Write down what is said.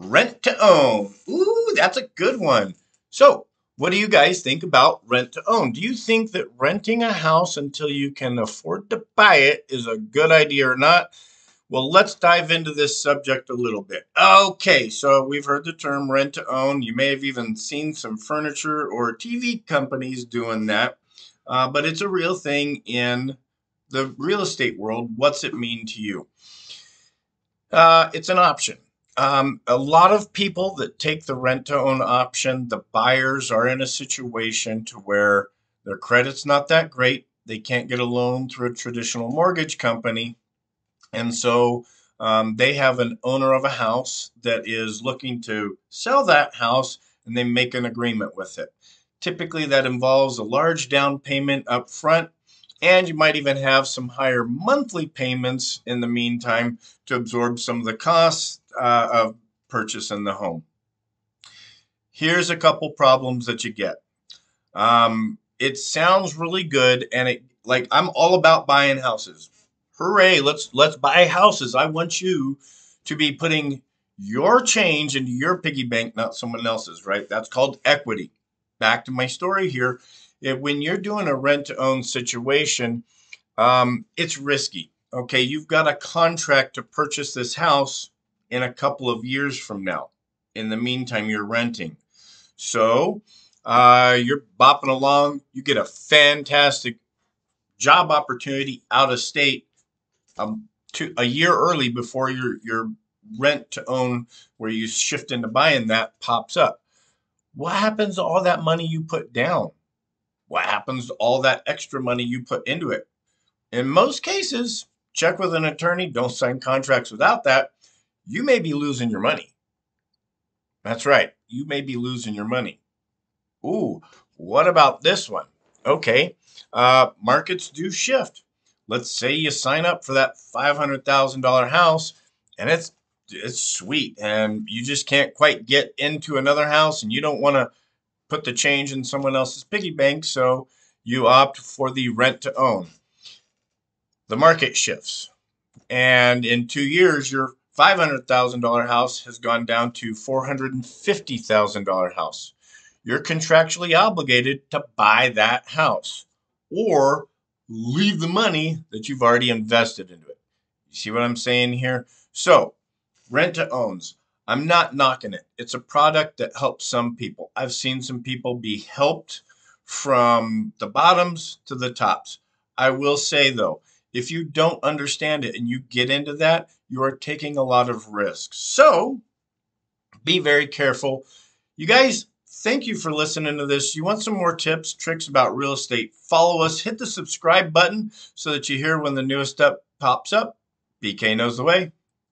Rent to own. Ooh, that's a good one. So, what do you guys think about rent to own? Do you think that renting a house until you can afford to buy it is a good idea or not? Well, let's dive into this subject a little bit. Okay, so we've heard the term rent to own. You may have even seen some furniture or TV companies doing that, but it's a real thing in the real estate world. What's it mean to you? It's an option. A lot of people that take the rent to own option, the buyers are in a situation to where their credit's not that great. They can't get a loan through a traditional mortgage company. And so they have an owner of a house that is looking to sell that house and they make an agreement with it. Typically, that involves a large down payment up front, and you might even have some higher monthly payments in the meantime to absorb some of the costs of purchasing the home. Here's a couple problems that you get. It sounds really good, and it like I'm all about buying houses. Hooray, let's buy houses. I want you to be putting your change into your piggy bank, not someone else's, right? That's called equity. Back to my story here. When you're doing a rent to own situation, it's risky. Okay, you've got a contract to purchase this house in a couple of years from now. In the meantime, you're renting. So you're bopping along. You get a fantastic job opportunity out of state a year early before your rent to own, where you shift into buying that, pops up. What happens to all that money you put down? What happens to all that extra money you put into it? In most cases, check with an attorney. Don't sign contracts without that. You may be losing your money. That's right. You may be losing your money. Ooh, what about this one? Okay, markets do shift. Let's say you sign up for that $500,000 house, and it's sweet, and you just can't quite get into another house, and you don't want to put the change in someone else's piggy bank, so you opt for the rent to own. The market shifts, and in 2 years, your $500,000 house has gone down to $450,000 house. You're contractually obligated to buy that house or leave the money that you've already invested into it. You see what I'm saying here? So, rent to owns. I'm not knocking it. It's a product that helps some people. I've seen some people be helped from the bottoms to the tops. I will say though, if you don't understand it and you get into that, you are taking a lot of risks. So, be very careful. You guys, thank you for listening to this. You want some more tips, tricks about real estate? Follow us, hit the subscribe button so that you hear when the newest stuff pops up. BK knows the way.